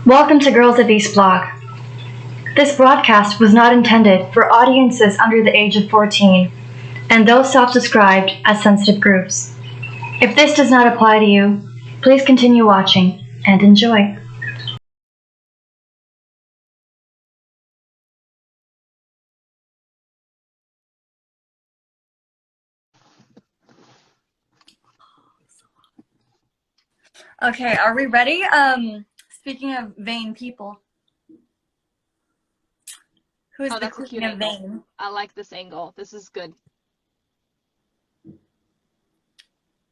Welcome to Girls of East blog. This broadcast was not intended for audiences under the age of 14 and those self-described as sensitive groups. If this does not apply to you, please continue watching and enjoy. Okay, are we ready? Speaking of vain people. Who is the queen of vain? I like this angle. This is good.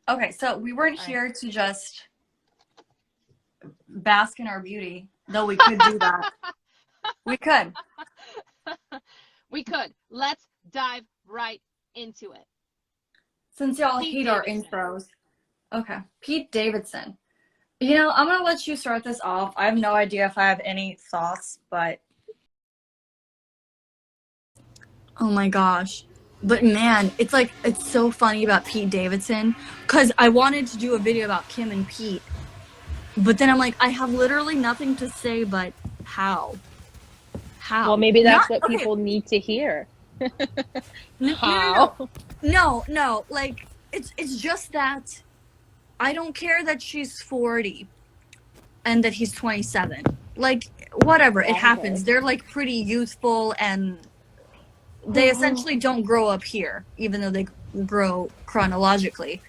Okay, so we weren't here to just bask in our beauty, though we could do that. We could. We could. Let's dive right into it. Since y'all hate our intros. Okay, Pete Davidson. You know, I'm gonna let you start this off. I have no idea if I have any thoughts, but oh my gosh. But man, it's so funny about Pete Davidson because I wanted to do a video about Kim and Pete, but then I'm like, I have literally nothing to say but how. Well, maybe that's what people need to hear. How? No. Like, it's just that I don't care that she's 40 and that he's 27. Like, whatever, it happens. They're like pretty youthful and they essentially don't grow up here, even though they grow chronologically.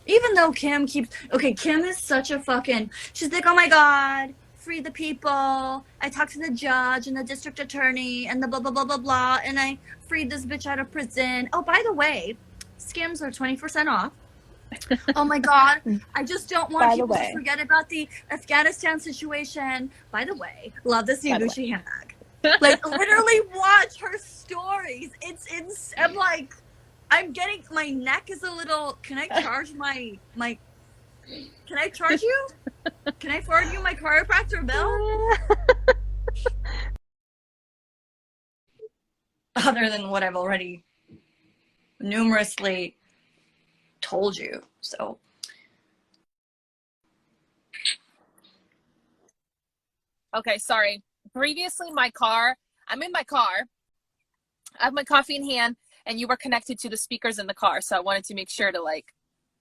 Even though Kim is such a fucking, she's like, oh my God, free the people. I talked to the judge and the district attorney and the blah, blah, blah, blah, blah, and I freed this bitch out of prison. Oh, by the way, Skims are 20% off. Oh my God, I just don't want people to forget about the Afghanistan situation. By the way, love this new Gucci handbag. Like, literally watch her stories. It's I'm like, I'm getting, my neck is a little, can I charge can I charge you? Can I forward you my chiropractor bill? Other than what I've already numerously told you, so. Okay, sorry. Previously, I'm in my car. I have my coffee in hand, and you were connected to the speakers in the car, so I wanted to make sure to, like,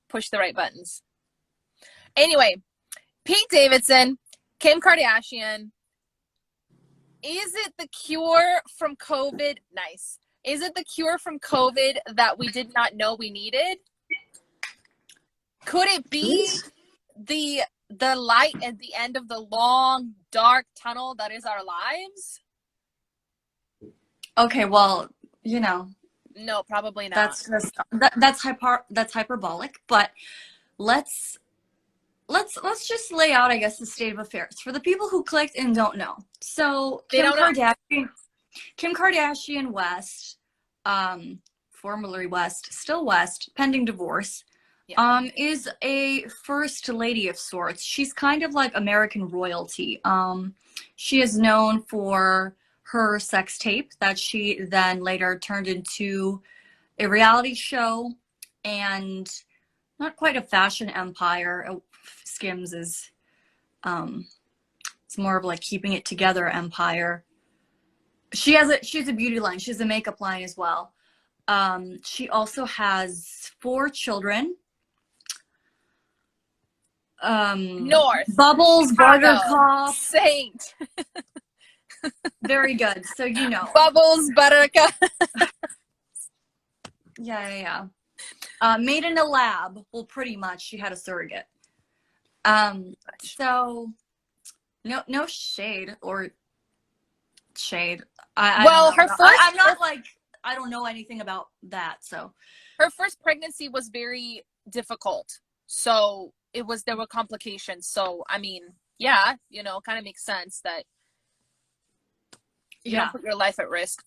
push the right buttons. Anyway, Pete Davidson, Kim Kardashian. Is it the cure from COVID? Nice. Is it the cure from COVID that we did not know we needed? Could it be the light at the end of the long, dark tunnel that is our lives? Okay, well, you know. No, probably not. That's hyperbolic, but let's just lay out, I guess, the state of affairs for the people who clicked and don't know. So Kim Kardashian West, formerly West, still West, pending divorce, is a first lady of sorts. She's kind of like American royalty. She is known for her sex tape that she then later turned into a reality show and not quite a fashion empire. Skims is it's more of like keeping it together empire. She has a beauty line. She has a makeup line as well. She also has 4 children. North Bubbles, Chicago, Buttercup, Saint. Very good. So you know. Bubbles, Buttercup. Yeah. Made in a lab. Well, pretty much. She had a surrogate. So no shade or shade. I'm not like, I don't know anything about that. So her first pregnancy was very difficult. So there were complications. So, I mean, yeah, you know, kind of makes sense that you don't put your life at risk.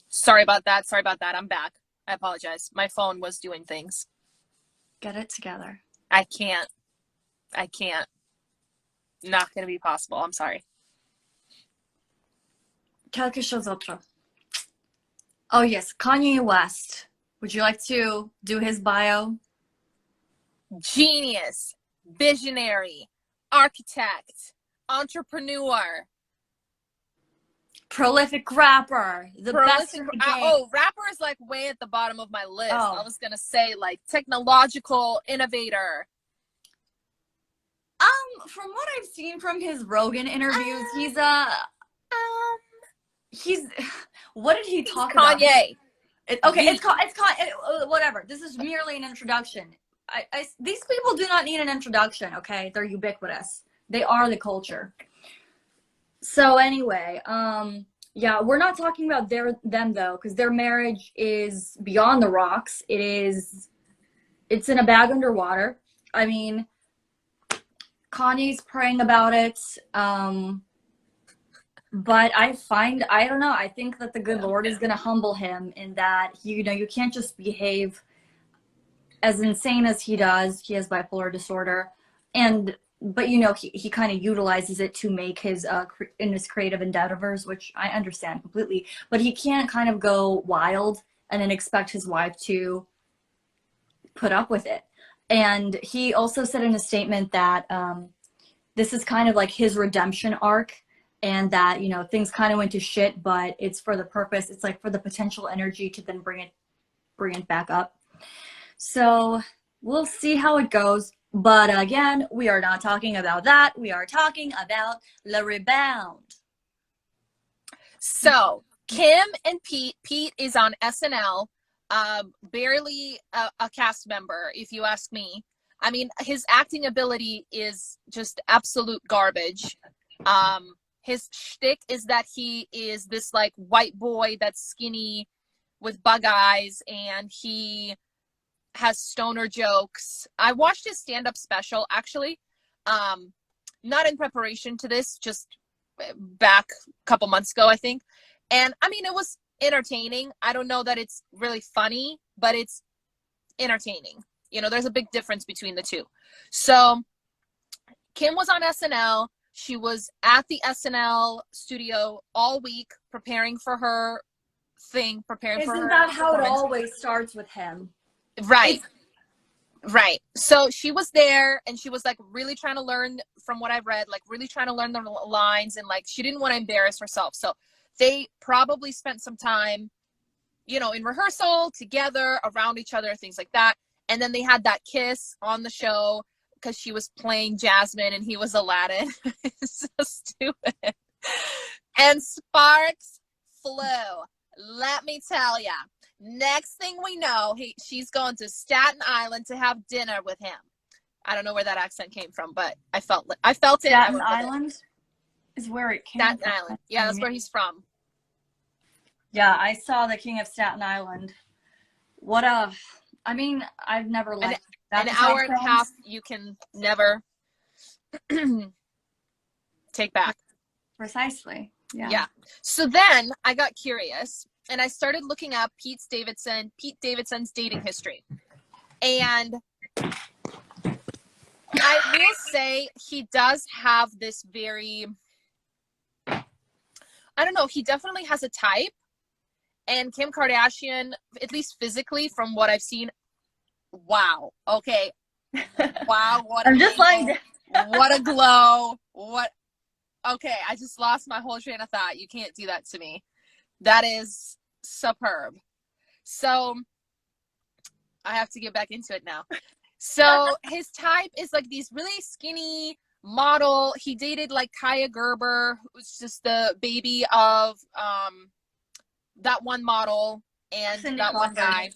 Sorry about that. I'm back. I apologize. My phone was doing things. Get it together. I can't. Not going to be possible. I'm sorry. Quelque chose d'autre. Oh yes, Kanye West. Would you like to do his bio? Genius, visionary, architect, entrepreneur, Prolific rapper, the best in the game. Oh, rapper is like way at the bottom of my list. Oh. I was gonna say like technological innovator. From what I've seen from his Rogan interviews, he's what did he talk about? Kanye. It's whatever. This is merely an introduction. These people do not need an introduction, okay? They're ubiquitous. They are the culture. So anyway, yeah, we're not talking about them though, because their marriage is beyond the rocks. It's in a bag underwater. I mean, Kanye's praying about it. But I don't know, I think that the good Lord is going to humble him in that, you can't just behave as insane as he does. He has bipolar disorder. But he kind of utilizes it to make his creative endeavors, which I understand completely. But he can't kind of go wild and then expect his wife to put up with it. And he also said in a statement that this is kind of like his redemption arc, and that things kind of went to shit, but it's for the purpose. It's like for the potential energy to then bring it back up. So we'll see how it goes. But again, we are not talking about that. We are talking about the rebound. So Kim and Pete is on SNL, barely a cast member, if you ask me. I mean, his acting ability is just absolute garbage. His shtick is that he is this like white boy that's skinny with bug eyes, and he has stoner jokes. I watched his stand-up special, actually, not in preparation to this, just back a couple months ago, I think. And I mean, it was entertaining. I don't know that it's really funny, but it's entertaining. There's a big difference between the two. So Kim was on SNL. She was at the SNL studio all week preparing for her thing, Isn't that how it always starts with him? Right. Right. So she was there, and she was like really trying to learn, from what I've read, like really trying to learn the lines, and like she didn't want to embarrass herself. So they probably spent some time, in rehearsal together, around each other, things like that. And then they had that kiss on the show because she was playing Jasmine and he was Aladdin. It's so stupid. And sparks flew. Let me tell ya. Next thing we know, she's going to Staten Island to have dinner with him. I don't know where that accent came from, but I felt it. Staten Island is where it came from. Staten Island. Yeah, that's where he's from. Yeah, I saw The King of Staten Island. I've never liked that. An hour and a half you can never take back. Precisely. Yeah. Yeah. So then I got curious, and I started looking up Pete Davidson's dating history. And I will say he does have this very, I don't know, he definitely has a type. And Kim Kardashian, at least physically, from what I've seen, wow. Okay. Wow. What I'm just like, what a glow. Okay. I just lost my whole train of thought. You can't do that to me. That is superb. So I have to get back into it now. So his type is like these really skinny model. He dated like Kaya Gerber, who's just the baby of, that one model and Cindy that Crawford. one guy,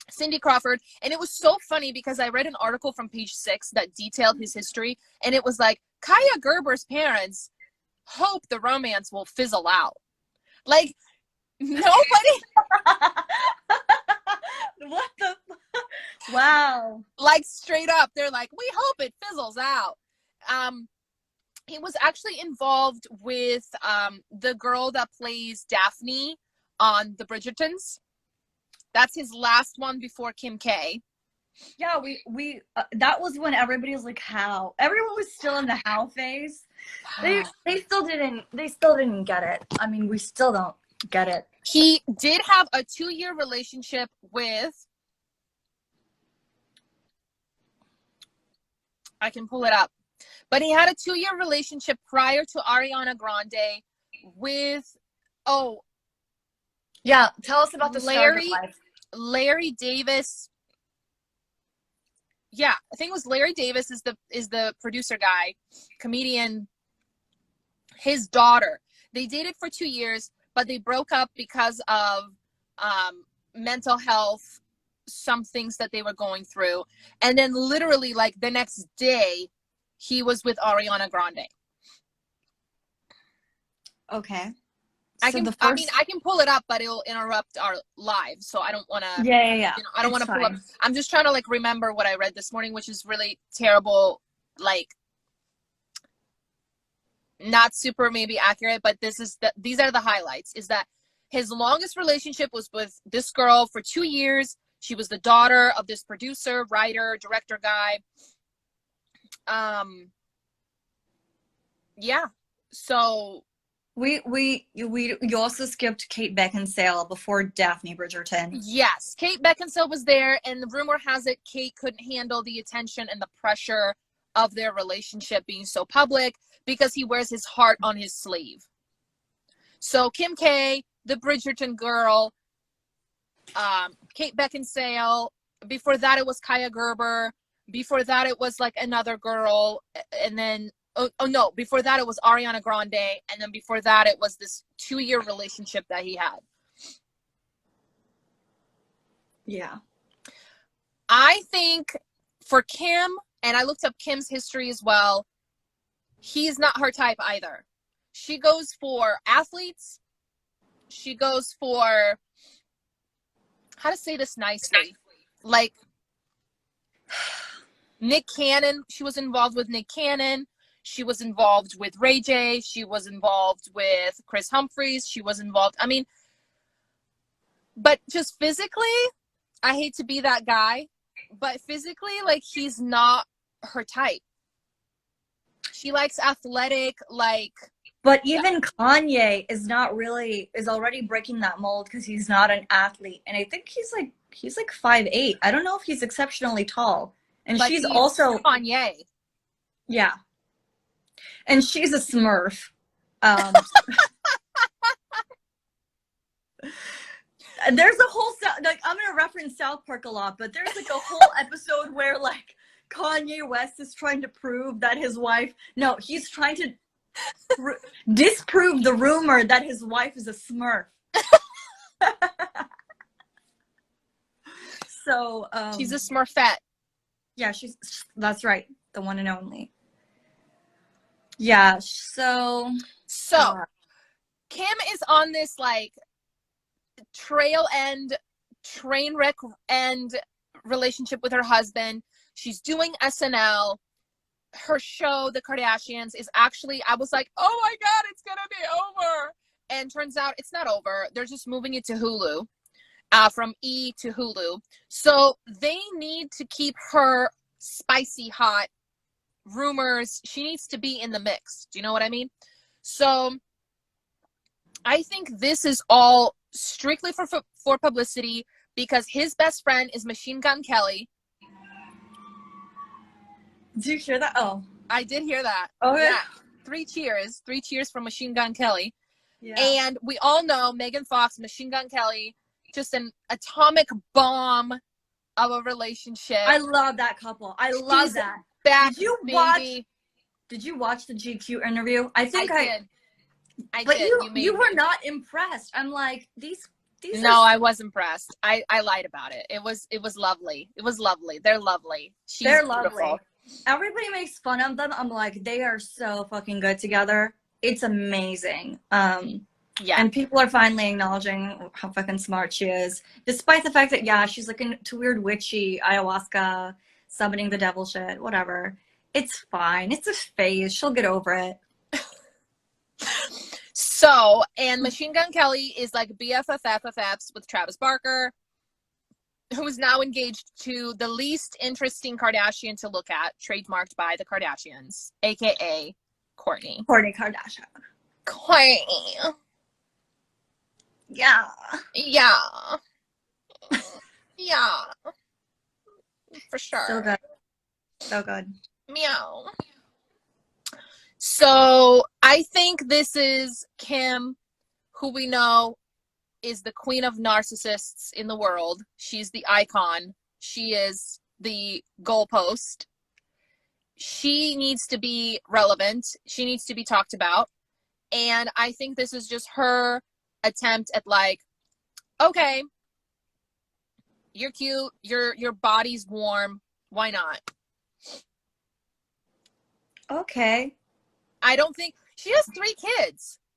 Cindy Crawford. And it was so funny because I read an article from Page 6 that detailed his history, and it was like, Kaya Gerber's parents hope the romance will fizzle out. Like, nobody. What the? Wow. Like, straight up, they're like, we hope it fizzles out. He was actually involved with the girl that plays Daphne on The Bridgertons. That's his last one before Kim K. Yeah, we that was when everybody was like, how? Everyone was still in the how phase. They still didn't get it. I mean, we still don't get it. He did have a 2-year relationship with, I can pull it up, but he had a 2-year relationship prior to Ariana Grande with, oh, Yeah, tell us about the start of life. Larry Davis. Yeah, I think it was Larry Davis is the producer guy, comedian, his daughter. They dated for 2 years, but they broke up because of mental health, some things that they were going through. And then literally like the next day, he was with Ariana Grande. Okay. I can pull it up, but it'll interrupt our live. So I don't want to, Yeah. you know, I don't want to pull up. I'm just trying to like remember what I read this morning, which is really terrible, like not super maybe accurate, but these are the highlights. Is that his longest relationship was with this girl for 2 years. She was the daughter of this producer, writer, director guy. Yeah. So you also skipped Kate Beckinsale before Daphne Bridgerton. yes, Kate Beckinsale was there, and the rumor has it Kate couldn't handle the attention and the pressure of their relationship being so public because he wears his heart on his sleeve. So Kim K, the Bridgerton girl, Kate Beckinsale. Before that, it was Kaya Gerber. Before that, it was like another girl, and then no, before that it was Ariana Grande, and then before that it was this 2-year relationship that he had. Yeah. I think for Kim, and I looked up Kim's history as well, he's not her type either. She goes for athletes. She goes for, how to say this nicely, like Nick Cannon. She was involved with Nick Cannon. She was involved with Ray J. She was involved with Chris Humphries. She was involved. I mean, but just physically, I hate to be that guy, but physically, like, he's not her type. She likes athletic, like. But even Kanye is already breaking that mold because he's not an athlete. And I think he's like 5'8". I don't know if he's exceptionally tall. And But she's he's also Kanye. Yeah. And she's a Smurf. There's a whole like, I'm gonna reference South Park a lot, but there's like a whole episode where like Kanye West is trying to prove that his wife he's trying to disprove the rumor that his wife is a Smurf. So she's a Smurfette. Yeah, that's right, the one and only. Yeah, so Kim is on this like train wreck end relationship with her husband. She's doing SNL. Her show, The Kardashians, is actually, I was like, oh my God, it's gonna be over. And turns out it's not over. They're just moving it to Hulu, from E to Hulu. So they need to keep her spicy hot. Rumors, she needs to be in the mix. Do you know what I mean? So I think this is all strictly for publicity because his best friend is Machine Gun Kelly. Did you hear that? Oh, I did hear that. Oh yeah. 3 cheers from Machine Gun Kelly. Yeah. And we all know Megan Fox, Machine Gun Kelly, just an atomic bomb of a relationship. I love that couple. I love that. Back, did you watch the GQ interview? I think I did. But you were not impressed. I'm like, these No, I was impressed. I lied about it. It was lovely. It was lovely. They're lovely. They're beautiful. Lovely. Everybody makes fun of them. I'm like, they are so fucking good together. It's amazing. Yeah. And people are finally acknowledging how fucking smart she is. Despite the fact that, she's like into weird witchy ayahuasca, summoning the devil shit, whatever. It's fine. It's a phase. She'll get over it. So, and Machine Gun Kelly is like BFFs with Travis Barker, who is now engaged to the least interesting Kardashian to look at, trademarked by the Kardashians, aka Kourtney. Kourtney Kardashian. Kourtney. Yeah. Yeah. Yeah. For sure. So good. So good. Meow. So I think this is Kim, who we know is the queen of narcissists in the world. She's the icon. She is the goalpost. She needs to be relevant. She needs to be talked about. And I think this is just her attempt at like, okay, you're cute, your body's warm, why not? Okay. I don't think she has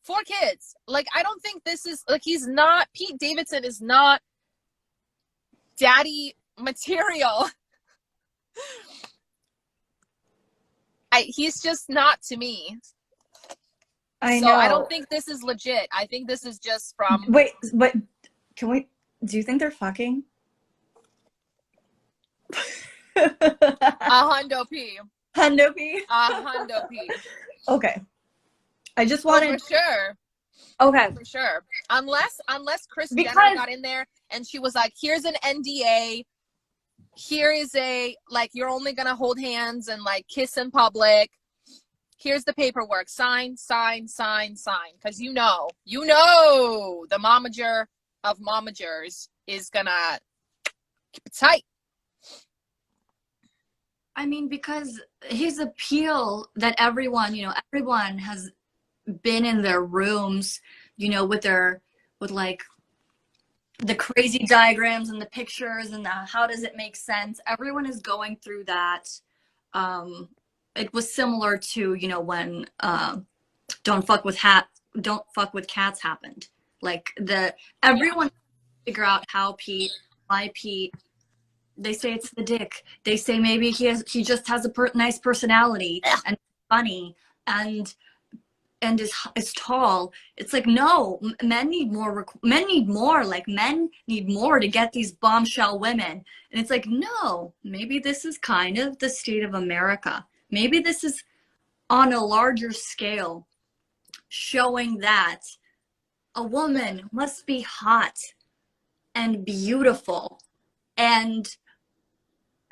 4 kids. Like, I don't think this is like, he's not, Pete Davidson is not daddy material. He's just not to me. I So know. I don't think this is legit. I think this is just from. Wait, but can we? Do you think they're fucking? A hundo P. Hundo P? A hundo P. Okay. I just wanted. Oh, for sure. Okay. For sure. Unless Kris Because- Jenner got in there and she was like, here's an NDA. Here is a, like, you're only going to hold hands and, like, kiss in public. Here's the paperwork. Sign, sign, sign, sign. Because you know, the momager of momagers is going to keep it tight. I mean, because his appeal that everyone has been in their rooms, with like the crazy diagrams and the pictures and the how does it make sense. Everyone is going through that. It was similar to, when Don't Fuck with Cats happened. Like everyone figure out how why Pete. They say it's the dick. They say maybe he just has a nice personality and funny and is tall. It's like, no, men need more. Men need more. Like, men need more to get these bombshell women. And it's like, no, maybe this is kind of the state of America. Maybe this is on a larger scale, showing that a woman must be hot and beautiful and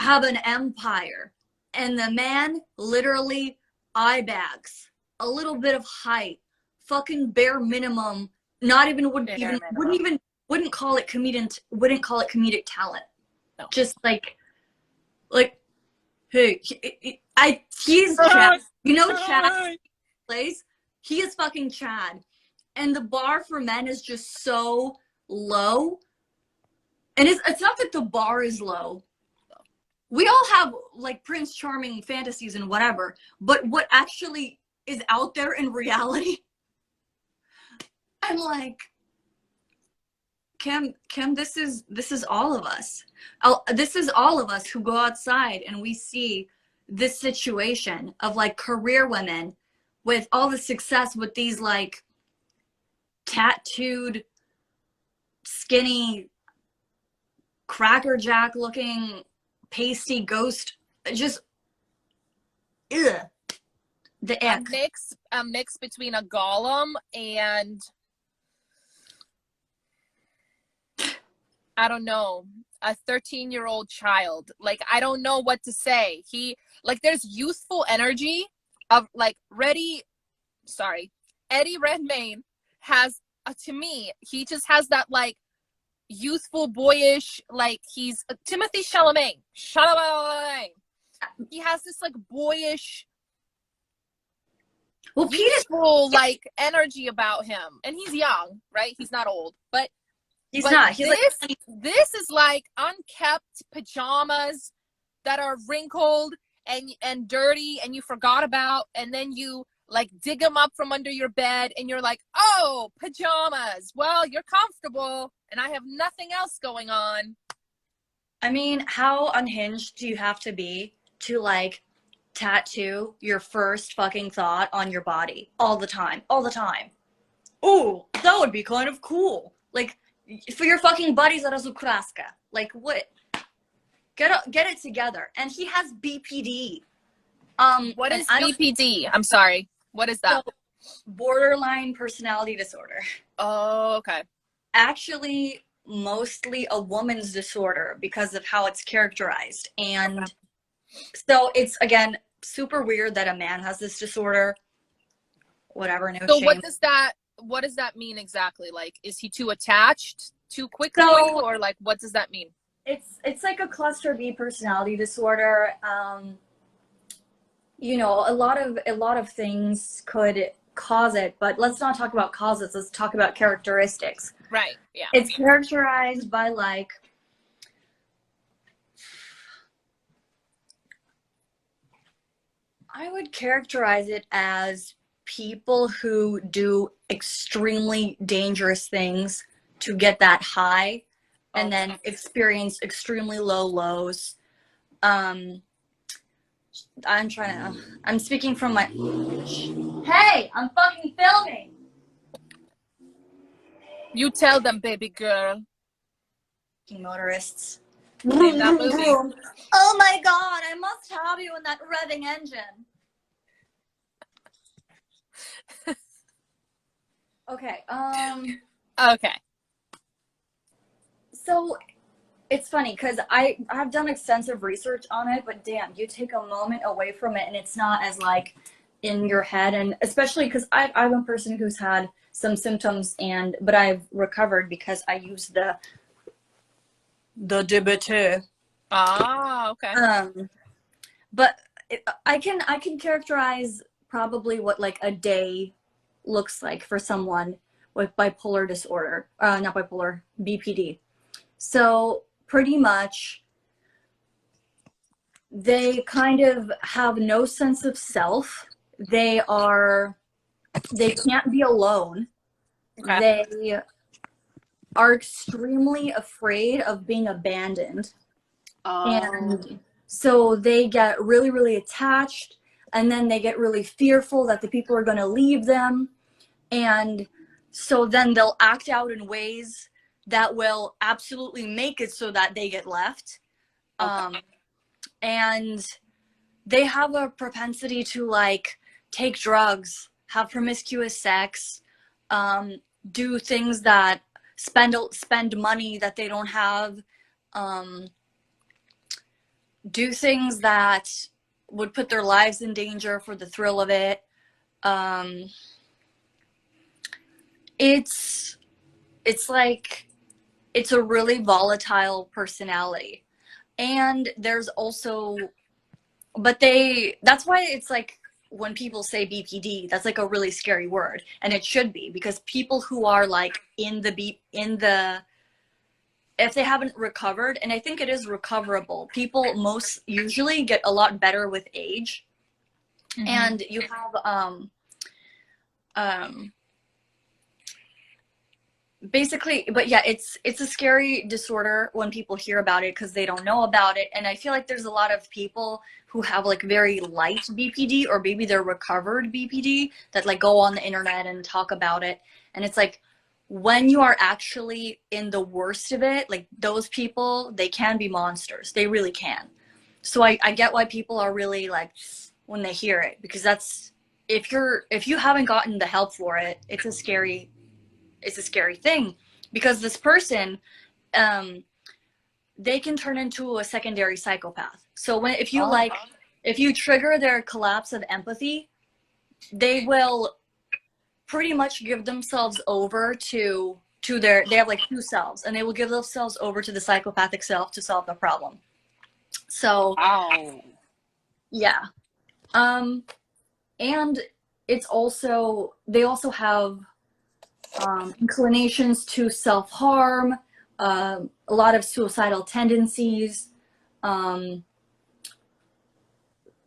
have an empire, and the man literally eye bags, a little bit of height, fucking bare minimum, wouldn't call it comedic talent. No. Just like hey, he's Chad. Chad plays. He is fucking Chad, and the bar for men is just so low. And it's not that the bar is low. We all have like Prince Charming fantasies and whatever, but what actually is out there in reality, I'm like, Kim, this is all of us. This is all of us who go outside and we see this situation of like career women with all the success with these like tattooed, skinny, Cracker Jack looking pasty ghost, just the ick. A mix between a golem and I don't know, a 13-year-old child. Like, I don't know what to say. There's youthful energy of like Eddie Redmayne has, to me, he just has that like youthful, boyish, like he's Timothy Chalamet. He has this like boyish, youthful, like energy about him, and he's young, right? He's not old, but he's not. He's this is like unkept pajamas that are wrinkled and dirty, and you forgot about, and then you like dig them up from under your bed, and you're like, oh, pajamas. Well, you're comfortable, and I have nothing else going on. I mean, how unhinged do you have to be to like tattoo your first fucking thought on your body all the time? Oh, that would be kind of cool. Like, for your fucking buddies at Azukraska. Like, what? Get it together. And he has BPD. What is BPD? I'm sorry. What is that? So, borderline personality disorder. Oh, okay. actually mostly a woman's disorder because of how it's characterized. And so it's, again, super weird that a man has this disorder. Whatever, no So shame. what does that mean exactly? Like, is he too attached too quickly, So or like what does that mean? it's like a cluster B personality disorder. You know, a lot of things could cause it, but let's not talk about causes. Let's talk about characteristics. Right. Yeah. It's characterized by, like, I would characterize it as people who do extremely dangerous things to get that high and then experience extremely low lows. I'm speaking from my, hey, I'm fucking filming. You tell them, baby girl. Motorists. Name that movie. Oh my god, I must have you in that revving engine. Okay, Okay. so it's funny because I've done extensive research on it, but damn, you take a moment away from it and it's not as, like, in your head. And especially because I'm a person who's had some symptoms, but I've recovered because I use the DBT. Okay. But I can characterize probably what, like, a day looks like for someone with bipolar disorder, not bipolar, BPD. So pretty much they kind of have no sense of self. They can't be alone. Okay. They are extremely afraid of being abandoned. And so they get really, really attached, and then they get really fearful that the people are going to leave them. And so then they'll act out in ways that will absolutely make it so that they get left. And they have a propensity to, like, take drugs, have promiscuous sex, do things that spend money that they don't have, do things that would put their lives in danger for the thrill of it. It's like, it's a really volatile personality. And there's also, that's why it's like, when people say BPD, that's like a really scary word, and it should be, because people who are, like, if they haven't recovered, and I think it is recoverable, people most usually get a lot better with age. Mm-hmm. And you have basically, but yeah, it's a scary disorder when people hear about it because they don't know about it. And I feel like there's a lot of people who have, like, very light BPD, or maybe they're recovered BPD, that, like, go on the internet and talk about it. And it's like, when you are actually in the worst of it, like, those people, they can be monsters. They really can. So I get why people are really, like, when they hear it, because that's, if you haven't gotten the help for it, it's a scary thing, because this person, they can turn into a secondary psychopath. So if you trigger their collapse of empathy, they will pretty much give themselves over to they have, like, two selves, and they will give themselves over to the psychopathic self to solve the problem. So yeah. And it's also, they also have inclinations to self-harm, a lot of suicidal tendencies,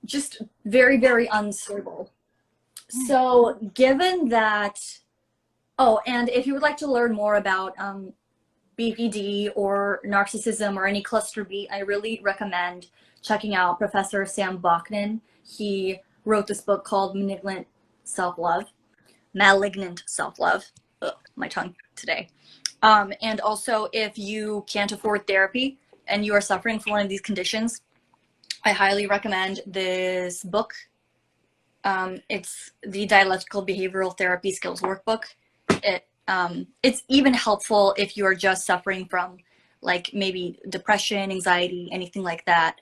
just very, very unstable. So given that, and if you would like to learn more about BPD or narcissism or any cluster B, I really recommend checking out Professor Sam Bachman. He wrote this book called Malignant Self-Love. Ugh, my tongue today. And also, if you can't afford therapy and you are suffering from one of these conditions, I highly recommend this book. It's the Dialectical Behavioral Therapy Skills Workbook. It's even helpful if you're just suffering from like maybe depression, anxiety, anything like that.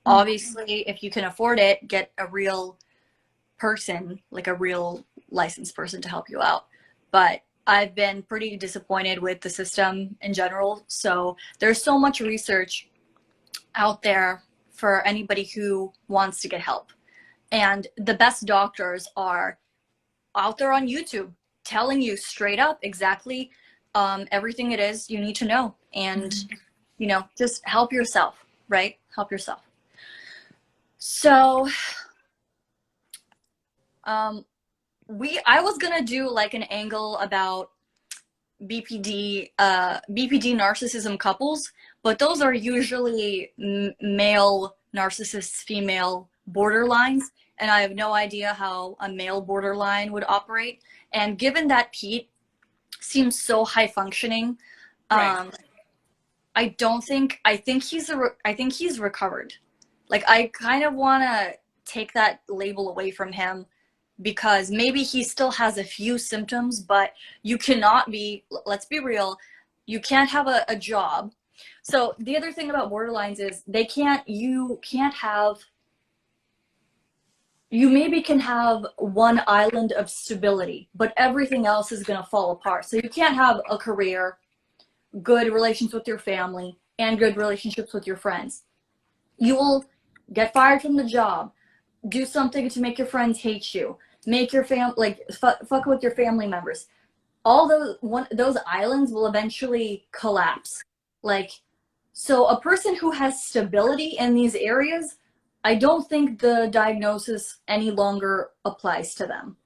Obviously, if you can afford it, get a real person, like a real licensed person to help you out. But I've been pretty disappointed with the system in general. So there's so much research out there for anybody who wants to get help. And the best doctors are out there on YouTube telling you straight up exactly everything it is you need to know. And, you know, just help yourself, right? Help yourself. So I was gonna do like an angle about BPD narcissism couples, but those are usually male narcissists, female borderlines, and I have no idea how a male borderline would operate. And given that Pete seems so high functioning, Right. I think he's recovered. Like, I kind of want to take that label away from him, because maybe he still has a few symptoms, but you cannot be, let's be real, you can't have a job. So the other thing about borderlines is you maybe can have one island of stability, but everything else is going to fall apart. So you can't have a career, good relations with your family, and good relationships with your friends. You will get fired from the job, do something to make your friends hate you, make your fuck with your family members. All those islands will eventually collapse. Like, so a person who has stability in these areas, I don't think the diagnosis any longer applies to them.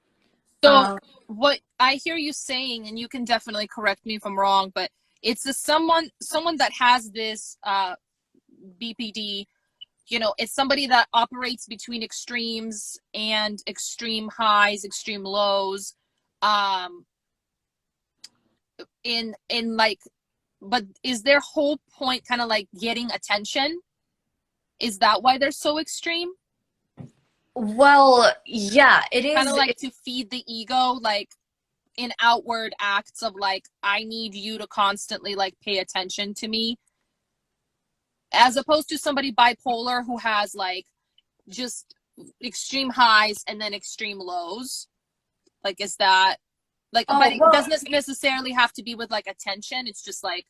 So what I hear you saying, and you can definitely correct me if I'm wrong, but it's someone that has this BPD, you know, it's somebody that operates between extremes and extreme highs, extreme lows, in like, but is their whole point kind of like getting attention? Is that why they're so extreme? Well, yeah, it is. Kind of like to feed the ego, like in outward acts of like, I need you to constantly like pay attention to me, as opposed to somebody bipolar who has like just extreme highs and then extreme lows. Like, is that like, but it doesn't necessarily have to be with like attention. It's just like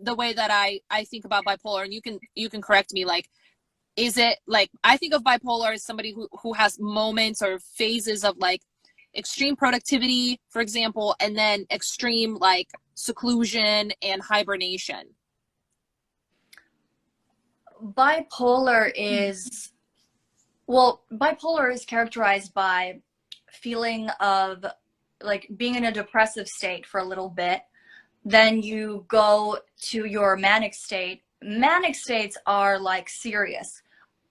the way that I think about bipolar, and you can correct me. Like, is it like, I think of bipolar as somebody who has moments or phases of like extreme productivity, for example, and then extreme like seclusion and hibernation. Bipolar is characterized by feeling of like being in a depressive state for a little bit. Then you go to your manic state. Manic states are like serious.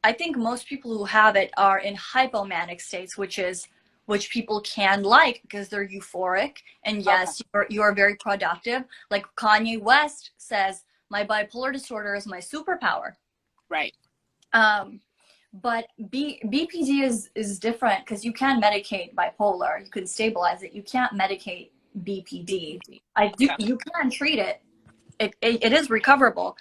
I think most people who have it are in hypomanic states, which people can like because they're euphoric. And yes, you are very productive. Like Kanye West says, my bipolar disorder is my superpower. Right. But BPD is different because you can medicate bipolar. You can stabilize it. You can't medicate BPD. You can treat it. It is recoverable.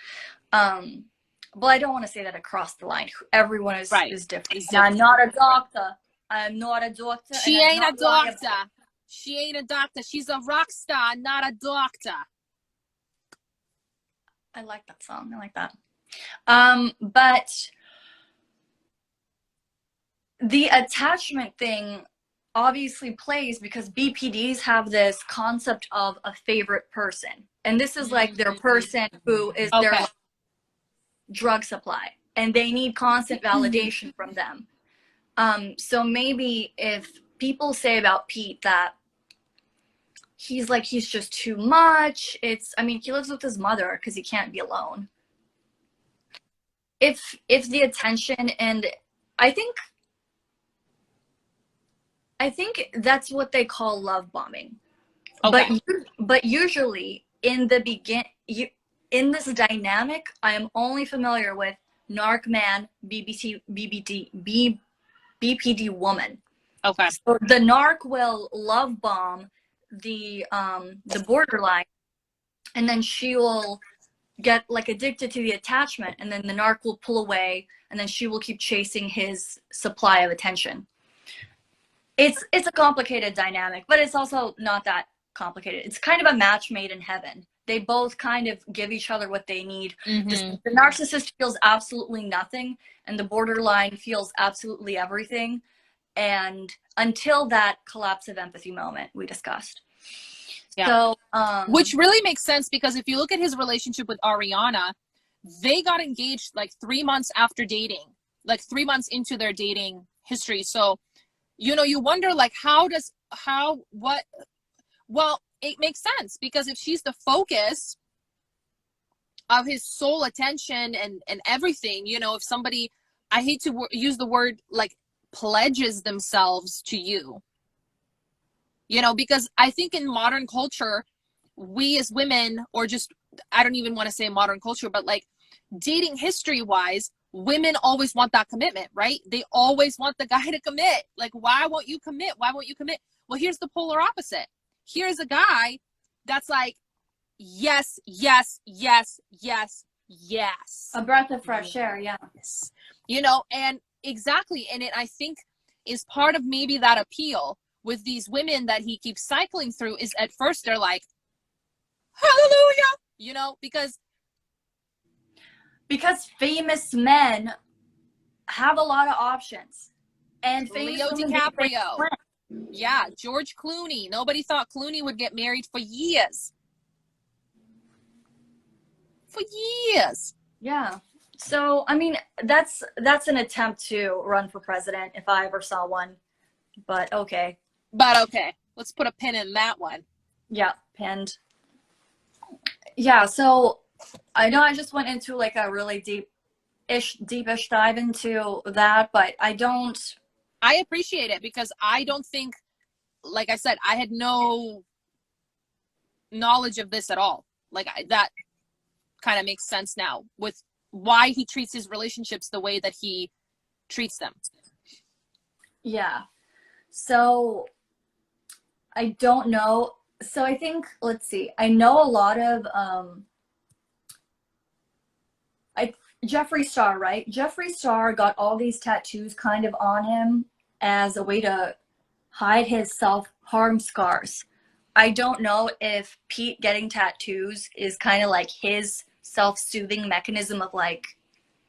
But I don't want to say that across the line. Everyone is different. I'm not a doctor. I'm not a doctor. She ain't a doctor. She ain't a doctor. She's a rock star, not a doctor. I like that song. I like that. But the attachment thing obviously plays because BPDs have this concept of a favorite person. And this is like their person who is their drug supply. And they need constant validation from them. So maybe if people say about Pete that he's just too much, he lives with his mother because he can't be alone. If the attention, and I think that's what they call love bombing. Okay. But usually in this dynamic, I am only familiar with narc man, BPD woman. Okay. So the narc will love bomb the borderline, and then she will get like addicted to the attachment, and then the narc will pull away, and then she will keep chasing his supply of attention. It's a complicated dynamic, but it's also not that complicated. It's kind of a match made in heaven. They both kind of give each other what they need. The narcissist feels absolutely nothing, and the borderline feels absolutely everything. And until that collapse of empathy moment we discussed. Yeah. So, which really makes sense, because if you look at his relationship with Ariana, they got engaged like 3 months after dating, like 3 months into their dating history. So, you know, you wonder like, well, it makes sense, because if she's the focus of his sole attention and everything, you know, if somebody, I hate to use the word like pledges themselves to you, you know, because I think in modern culture, we as women, or just, I don't even want to say modern culture, but like dating history wise, women always want that commitment, right? They always want the guy to commit. Like, why won't you commit? Why won't you commit? Well, here's the polar opposite. Here's a guy that's like, yes, yes, yes, yes, yes. a breath of fresh air, yeah. Yes. You know, and exactly. And it, I think, is part of maybe that appeal with these women that he keeps cycling through, is at first they're like, hallelujah, you know, because famous men have a lot of options. And famous Leo women DiCaprio. Yeah, George Clooney. Nobody thought Clooney would get married for years. For years. Yeah. So, I mean, that's an attempt to run for president if I ever saw one. But okay. But okay, let's put a pin in that one. Yeah, pinned. Yeah, so I know I just went into like a really deepish dive into that, but I appreciate it, because I don't think, like I said, I had no knowledge of this at all. Like that kind of makes sense now with why he treats his relationships the way that he treats them. Yeah. So I don't know. So I think, let's see. I know a lot of Jeffree Star, right? Jeffree Star got all these tattoos kind of on him as a way to hide his self-harm scars. I don't know if Pete getting tattoos is kind of like his self-soothing mechanism of like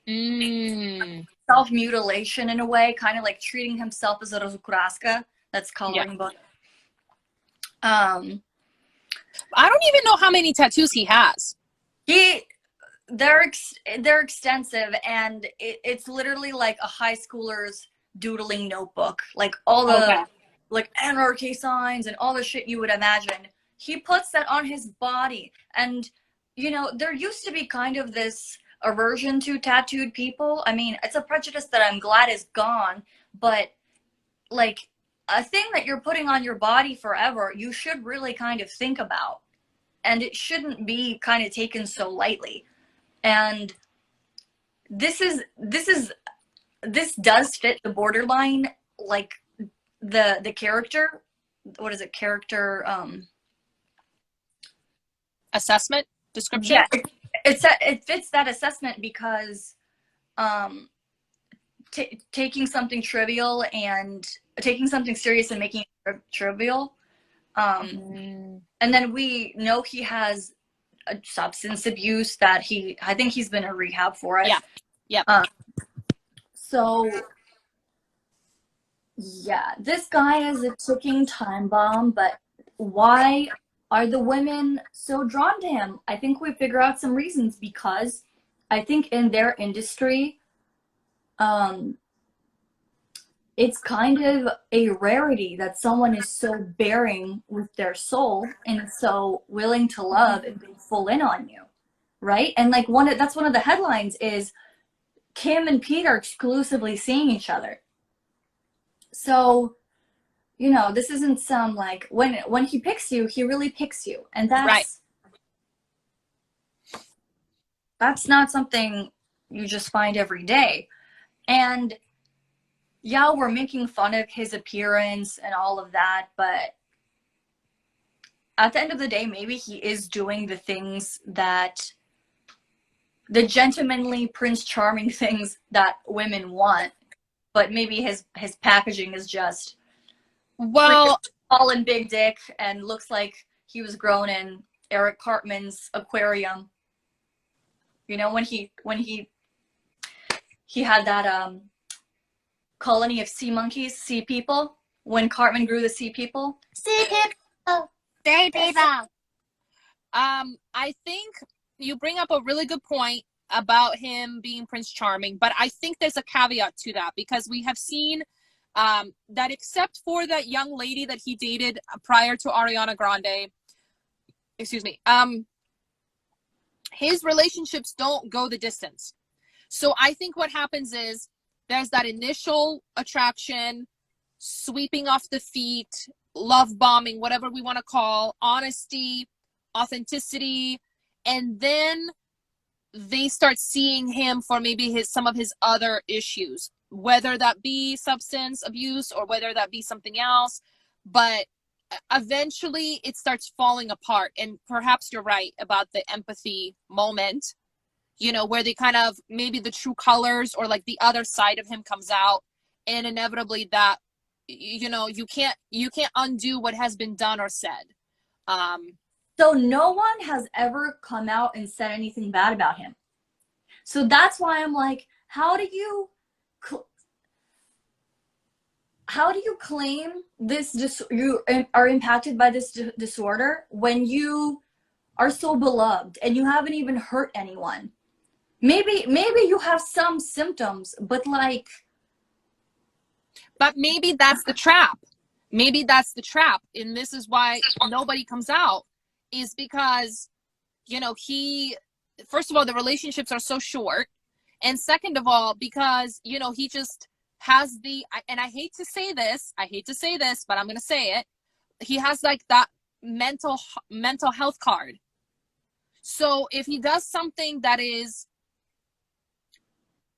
self-mutilation in a way, kind of like treating himself as a rozukuraska that's coloring book. I don't even know how many tattoos he has. They're extensive, and it's literally like a high schooler's doodling notebook, like all the like anarchy signs and all the shit you would imagine. He puts that on his body, and you know, there used to be kind of this aversion to tattooed people. I mean, it's a prejudice that I'm glad is gone, but like a thing that you're putting on your body forever, you should really kind of think about, and it shouldn't be kind of taken so lightly. And this does fit the borderline, like the character. What is it? Character assessment description. Yeah, it fits that assessment because taking something trivial and taking something serious and making it trivial. And then we know he has a substance abuse that I think he's been in rehab for it. Yeah. So yeah, this guy is a ticking time bomb, but why are the women so drawn to him? I think we figure out some reasons, because I think in their industry, it's kind of a rarity that someone is so bearing with their soul and so willing to love and go full in on you, right? And like that's one of the headlines is Kim and Pete are exclusively seeing each other. So, you know, this isn't some like when he picks you, he really picks you, and that's not something you just find every day. And yeah, we're making fun of his appearance and all of that, but at the end of the day, maybe he is doing the things that the gentlemanly Prince Charming things that women want, but maybe his packaging is just Well, tall and big dick and looks like he was grown in Eric Cartman's aquarium. You know, when he had that colony of sea monkeys, sea people, when Cartman grew the sea people. Sea people. Sea people. I think you bring up a really good point about him being Prince Charming, but I think there's a caveat to that, because we have seen that except for that young lady that he dated prior to Ariana Grande, excuse me, his relationships don't go the distance. So I think what happens is there's that initial attraction, sweeping off the feet, love bombing, whatever we want to call, honesty, authenticity, and then they start seeing him for maybe some of his other issues, whether that be substance abuse or whether that be something else. But eventually it starts falling apart. And perhaps you're right about the empathy moment, you know, where they kind of, maybe the true colors or like the other side of him comes out, and inevitably that, you know, you can't undo what has been done or said. So no one has ever come out and said anything bad about him. So that's why I'm like, how do you claim this you are impacted by this disorder when you are so beloved and you haven't even hurt anyone? Maybe you have some symptoms, but like. But maybe that's the trap. Maybe that's the trap. And this is why nobody comes out, is because, you know, first of all, the relationships are so short. And second of all, because, you know, he just has and I hate to say this, but I'm going to say it. He has like that mental health card. So if he does something that is,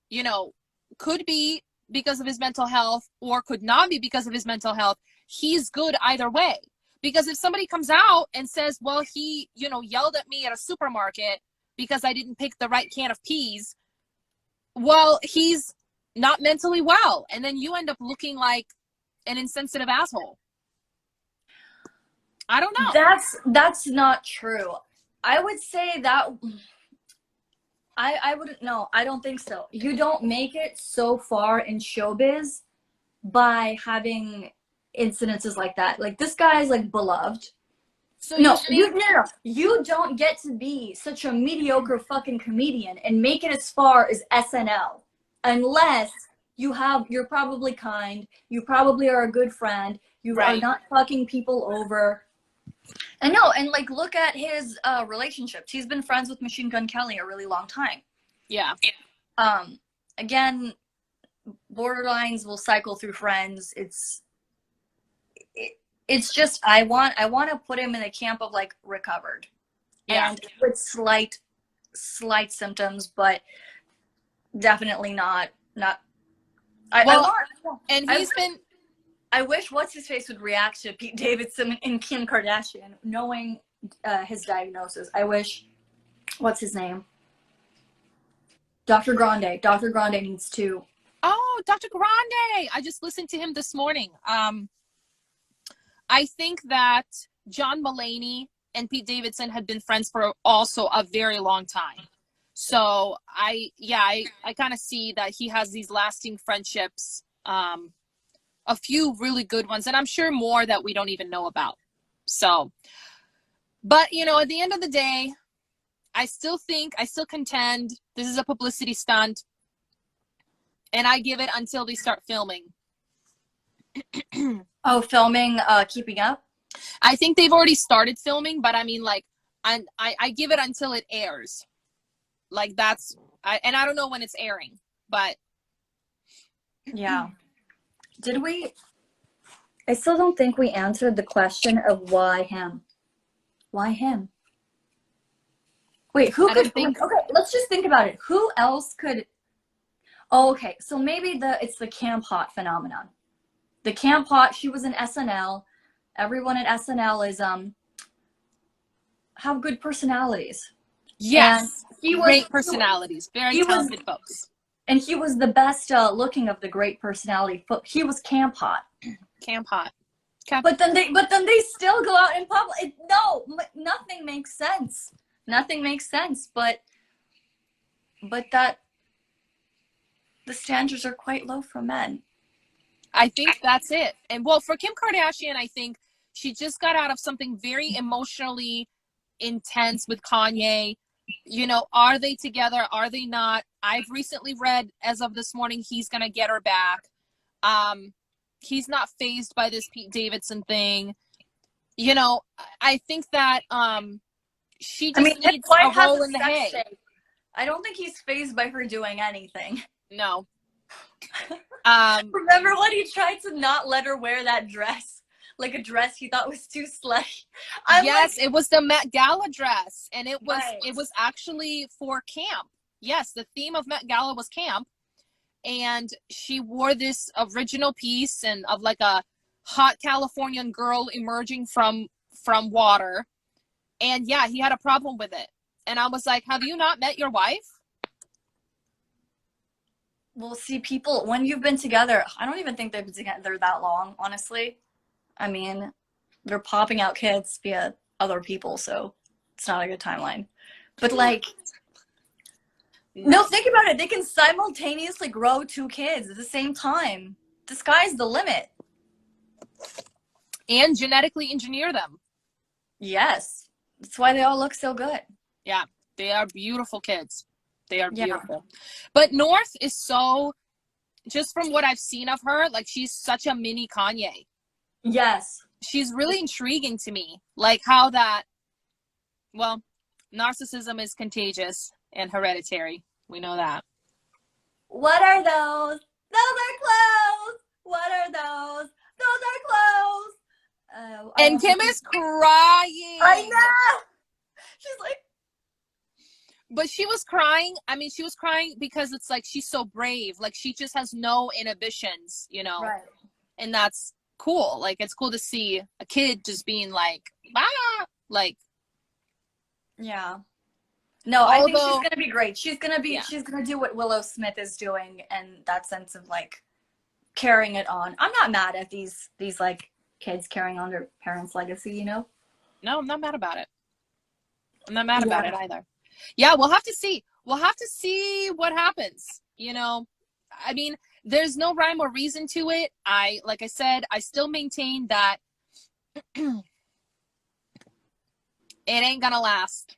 you know, could be because of his mental health or could not be because of his mental health, he's good either way. Because if somebody comes out and says, well, he, you know, yelled at me at a supermarket because I didn't pick the right can of peas, well, he's not mentally well. And then you end up looking like an insensitive asshole. I don't know. That's not true. I would say that I wouldn't know. I don't think so. You don't make it so far in showbiz by having incidences like that. Like, this guy is like beloved. So you don't get to be such a mediocre fucking comedian and make it as far as SNL unless you're probably kind, you probably are a good friend, you are not fucking people over. And no, and like, look at his relationships. He's been friends with Machine Gun Kelly a really long time. Yeah. Again, borderlines will cycle through friends. It's just, I want to put him in the camp of like recovered. Yeah. And with slight symptoms, but definitely not. I wish what's his face would react to Pete Davidson and Kim Kardashian, knowing his diagnosis. I wish, what's his name? Dr. Grande. Dr. Grande needs to. Oh, Dr. Grande! I just listened to him this morning. I think that John Mulaney and Pete Davidson had been friends for also a very long time. So I kind of see that he has these lasting friendships, a few really good ones, and I'm sure more that we don't even know about. So, but you know, at the end of the day, I still contend this is a publicity stunt, and I give it until they start filming. Oh, filming, Keeping Up? I think they've already started filming, but I mean, like, I give it until it airs. Like, and I don't know when it's airing, but. Yeah. I still don't think we answered the question of why him. Why him? Wait, who could think? Okay, let's just think about it. Who else could? Oh, okay, so maybe it's the camp hot phenomenon. The camp hot. She was in SNL. Everyone at SNL is have good personalities. Yes, And he was great personalities, very he was talented folks. and he was the best looking of the great personality. He was camp hot. Camp hot. Okay. But then they still go out in public. No, nothing makes sense. Nothing makes sense. But that the standards are quite low for men. I think that's it. And well, for Kim Kardashian, I think she just got out of something very emotionally intense with Kanye. You know, are they together? Are they not? I've recently read, as of this morning, he's gonna get her back. He's not fazed by this Pete Davidson thing. You know, I think that she just needs a roll in the hay. Shape. I don't think he's fazed by her doing anything. No. Remember when he tried to not let her wear that dress? Like a dress he thought was too slutty. Yes, it was the Met Gala dress, and it was actually for camp. Yes, the theme of Met Gala was camp, and she wore this original piece and of like a hot Californian girl emerging from water, and yeah, he had a problem with it, and I was like, have you not met your wife? Well, see, people, when you've been together, I don't even think they've been together that long, honestly. I mean, they're popping out kids via other people, so it's not a good timeline. But like, no, think about it. They can simultaneously grow 2 kids at the same time. The sky's the limit. And genetically engineer them. Yes. That's why they all look so good. Yeah, they are beautiful kids. They are beautiful. Yeah. But North is so, just from what I've seen of her, like she's such a mini Kanye. Yes. She's really intriguing to me. Like how that, well, narcissism is contagious and hereditary. We know that. What are those? Those are clothes. What are those? Those are clothes. And Kim is crying. I know. She's like, but she was crying. I mean, she was crying because it's like she's so brave. Like she just has no inhibitions, you know. Right. And that's cool. Like it's cool to see a kid just being like, ah, like. Yeah. No, I think she's gonna be great. She's gonna do what Willow Smith is doing, and that sense of like carrying it on. I'm not mad at these like kids carrying on their parents' legacy, you know? No, I'm not mad about it. I'm not mad about it either. Yeah, we'll have to see. We'll have to see what happens. You know, I mean, there's no rhyme or reason to it. Like I said, I still maintain that it ain't gonna last.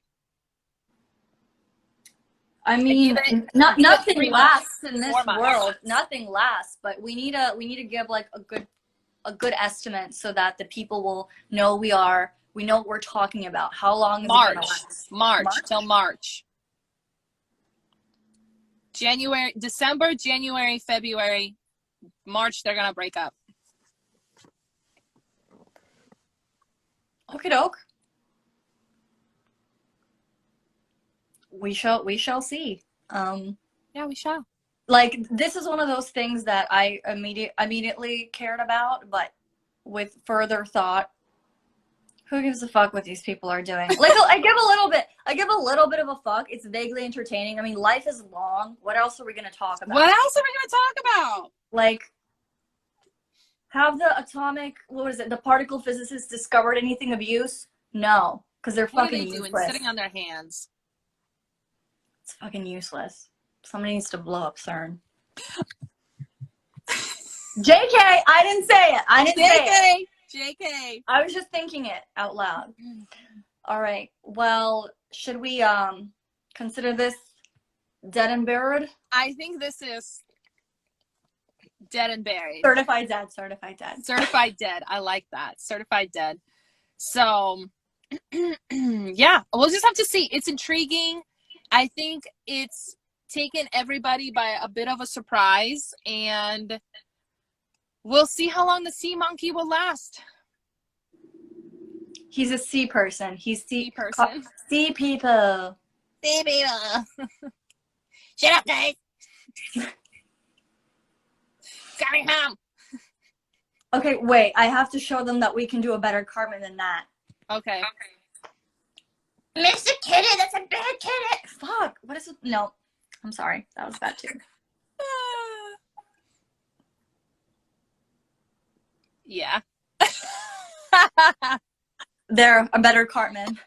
I mean, nothing lasts in this world. Nothing lasts, but we need to give like a good estimate so that the people will know we know what we're talking about. How long is it gonna last? March till March. December, January, February, March, they're gonna break up. Okie doke. We shall see. Yeah, we shall. Like, this is one of those things that I immediately cared about, but with further thought, who gives a fuck what these people are doing? Like, I give a little bit of a fuck. It's vaguely entertaining. I mean, life is long. What else are we going to talk about? What else are we going to talk about? Like, have the particle physicists discovered anything of use? No, because they're fucking useless. What are they doing? Sitting on their hands. It's fucking useless. Somebody needs to blow up CERN. JK, I didn't say it. I didn't say it. JK. I was just thinking it out loud. All right. Well, should we consider this dead and buried? I think this is dead and buried. Certified dead. Certified dead. Certified dead. I like that. Certified dead. So, yeah, we'll just have to see. It's intriguing. I think it's taken everybody by a bit of a surprise, and we'll see how long the sea monkey will last. He's a sea person. He's sea person. Sea people. Sea people. Shut up, guys. Coming home. Okay, wait. I have to show them that we can do a better Cartman than that. Okay. Mr. Kitty, that's a bad kitty. Fuck. What is it? No. I'm sorry. That was bad too. Yeah. They're a better Cartman.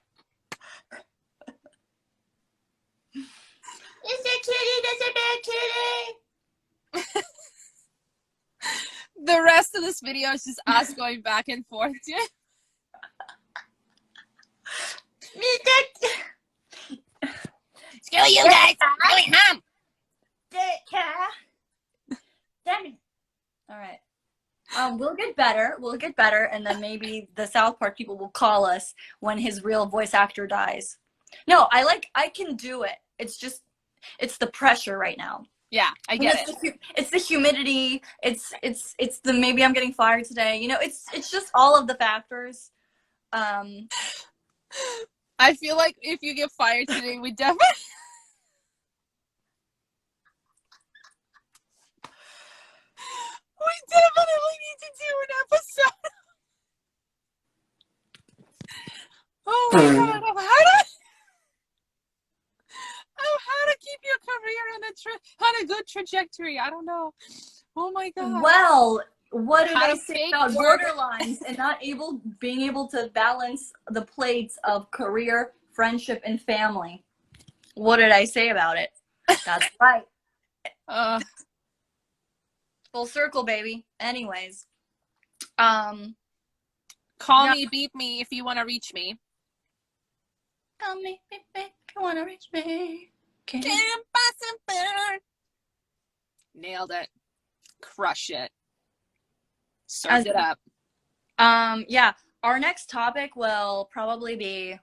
Mr. Kitty, that's a bad kitty. The rest of this video is just us going back and forth. Screw you guys! Going home! Damn it. All right. We'll get better. We'll get better, and then maybe the South Park people will call us when his real voice actor dies. No, I can do it. It's just, it's the pressure right now. Yeah, I get it. It's the humidity. It's the maybe I'm getting fired today. You know, it's just all of the factors. I feel like if you get fired today, we definitely need to do an episode. Oh my god, of how to keep your career on a good trajectory. I don't know. Oh my god. Well, what did How I to say fake about work. borderlines and not being able to balance the plates of career, friendship, and family? What did I say about it? That's right. Full circle, baby. Anyways, Call me, beep me if you want to reach me. Call me, beep, beep, if you want to reach me. Can't buy some better. Nailed it. Crush it. Served it up. Yeah. Our next topic will probably be.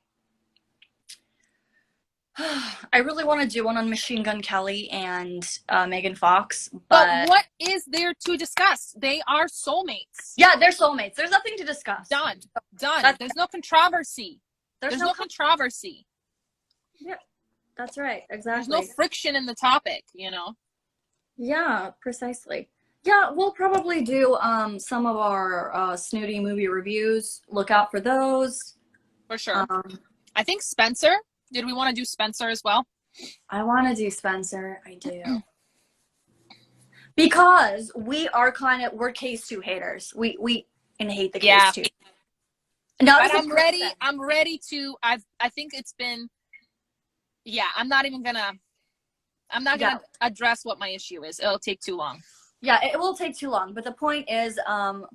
I really want to do one on Machine Gun Kelly and Megan Fox, But what is there to discuss? They are soulmates. Yeah, they're soulmates. There's nothing to discuss. Done. There's no controversy. There's no controversy. Yeah, that's right. Exactly. There's no friction in the topic, you know? Yeah, precisely. Yeah, we'll probably do some of our snooty movie reviews. Look out for those. For sure. I think Spencer. Did we want to do Spencer as well? I want to do Spencer. I do. Because we're case 2 haters. We hate the case 2. No, but I'm ready to, I think it's been, I'm not gonna address what my issue is. It'll take too long. Yeah, it will take too long. But the point is,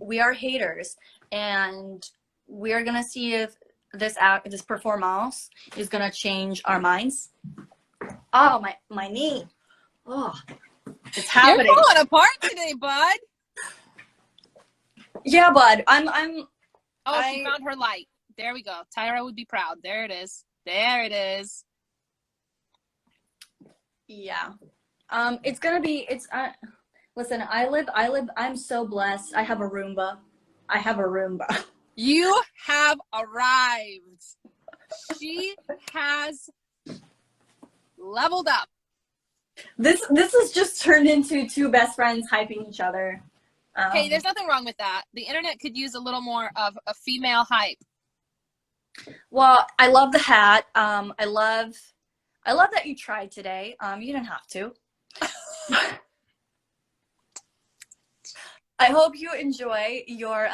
we are haters, and we are gonna see if this performance is gonna change our minds. Oh, my knee. Oh, it's happening. You're falling apart today, bud. Yeah, bud. She found her light. There we go. Tyra would be proud. There it is. There it is. Yeah. It's gonna be. Listen. I'm so blessed. I have a Roomba. You have arrived. She has leveled up. This has just turned into 2 best friends hyping each other. Hey, there's nothing wrong with that. The internet could use a little more of a female hype. Well, I love the hat. I love that you tried today. You didn't have to. I hope you enjoy your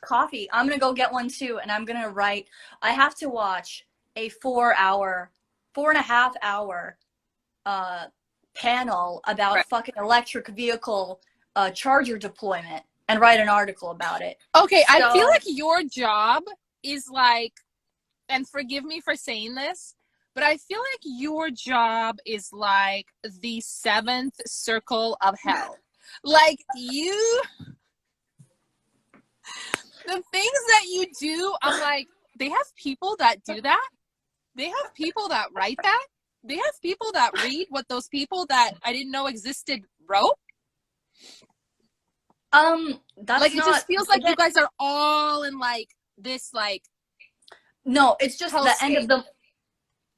coffee. I'm gonna go get one too, and I'm gonna write. I have to watch a 4.5 hour panel about fucking electric vehicle charger deployment and write an article about it. Okay, so, I feel like your job is like, and forgive me for saying this, but I feel like your job is like the 7th circle of hell. Like the things that you do, I'm like, they have people that do that. They have people that write that. They have people that read what those people that I didn't know existed wrote. That's like, it just feels like you guys are all in like this, like. No, it's just the end of the.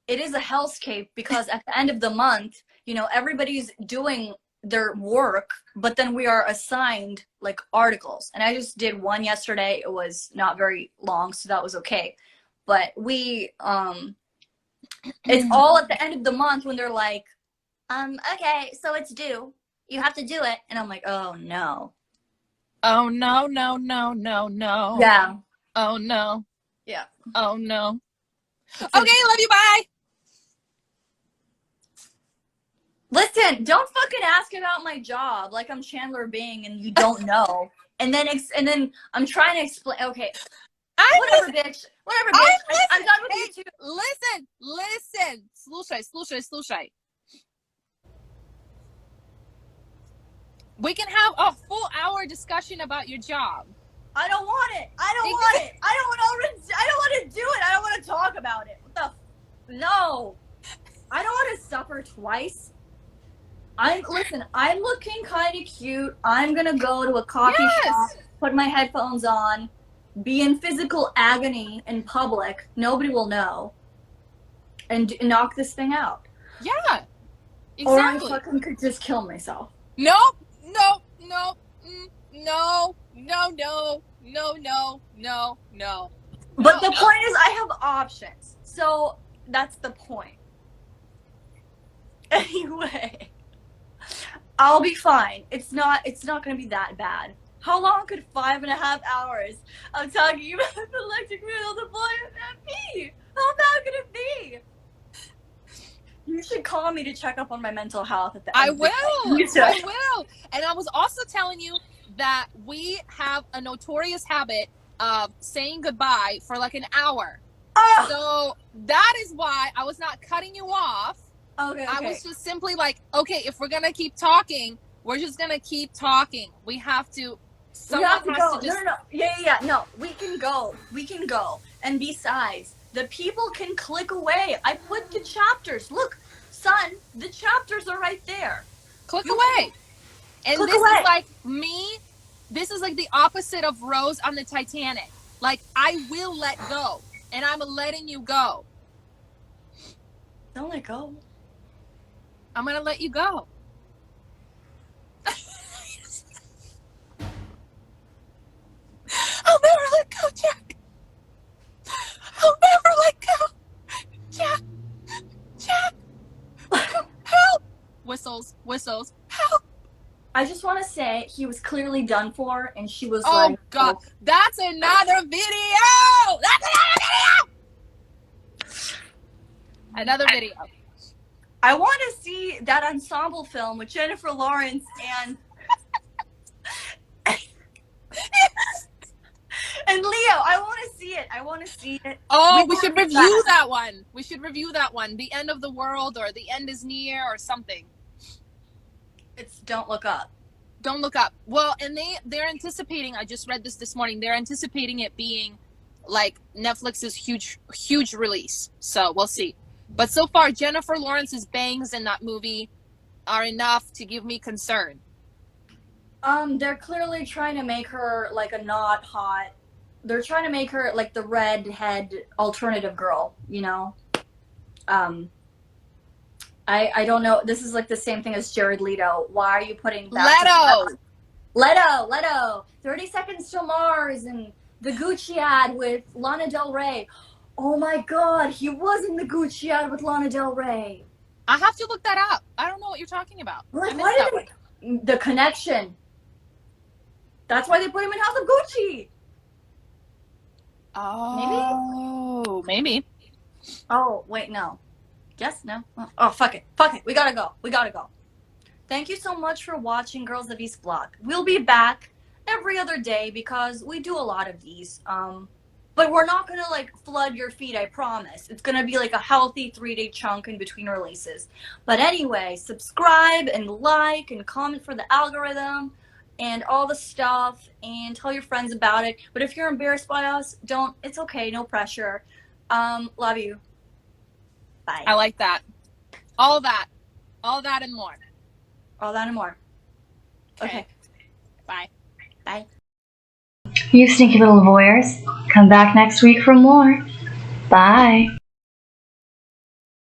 It is a hellscape because at the end of the month, you know, everybody's doing their work, but then we are assigned like articles. And I just did one yesterday. It was not very long, so that was okay. But we it's all at the end of the month when they're like, okay, so it's due. You have to do it. And I'm like, oh no. Oh no, no, no, no, no. Yeah. Oh no. Yeah. Oh no. Okay, love you, bye. Listen, don't fucking ask about my job like I'm Chandler Bing and you don't know. and then I'm trying to explain. Okay, whatever, bitch. Whatever, bitch. I'm done with you too. Listen. Slušaj. We can have a full hour discussion about your job. I don't want it. I don't want it. I don't want to do it. I don't want to talk about it. What the? No. I don't want to suffer twice. Listen, I'm looking kind of cute. I'm going to go to a coffee shop, put my headphones on, be in physical agony in public. Nobody will know. And knock this thing out. Yeah. Exactly. Or I fucking could just kill myself. No. But the point is I have options. So that's the point. Anyway, I'll be fine. It's not going to be that bad. How long could 5.5 hours of talking about the electric wheel deployment be? How bad could it be? You should call me to check up on my mental health at the end. I will. And I was also telling you that we have a notorious habit of saying goodbye for like an hour. So that is why I was not cutting you off. Okay. I was just simply like, okay, if we're gonna keep talking, we're just gonna keep talking. We have to. Someone has to go. just. No. Yeah. No, we can go. And besides, the people can click away. I put the chapters. Look, son, the chapters are right there. Click away. And this is like me. This is like the opposite of Rose on the Titanic. Like, I will let go, and I'm letting you go. Don't let go. I'm gonna let you go. I'll never let go, Jack. I'll never let go. Jack. Help. Whistles. Help. I just want to say he was clearly done for, and she was oh, like, God. Oh. That's another video. Another video. I want to see that ensemble film with Jennifer Lawrence and and Leo. I want to see it. Oh, we should review that one. The end of the world, or the end is near, or something. It's Don't Look Up. Don't Look Up. Well, and they're anticipating. I just read this morning. They're anticipating it being like Netflix's huge release. So we'll see. But so far, Jennifer Lawrence's bangs in that movie are enough to give me concern. They're clearly trying to make her like a not hot. They're trying to make her like the redhead alternative girl, you know? I don't know. This is like the same thing as Jared Leto. Why are you putting that? Leto. 30 Seconds to Mars and the Gucci ad with Lana Del Rey. Oh my God, he was in the Gucci ad with Lana Del Rey. I have to look that up. I don't know what you're talking about. Like, the connection. That's why they put him in House of Gucci. Oh, maybe. Oh, wait, no. Yes, no. Oh, fuck it. We gotta go. Thank you so much for watching Girls of East Block. We'll be back every other day because we do a lot of these. But we're not gonna like flood your feed, I promise. It's gonna be like a healthy 3-day chunk in between releases. But anyway, subscribe and like and comment for the algorithm and all the stuff, and tell your friends about it. But if you're embarrassed by us, don't. It's okay, no pressure. Love you. Bye. I like that. All that and more. All that and more. Okay. Bye. Bye. You sneaky little voyeurs. Come back next week for more. Bye.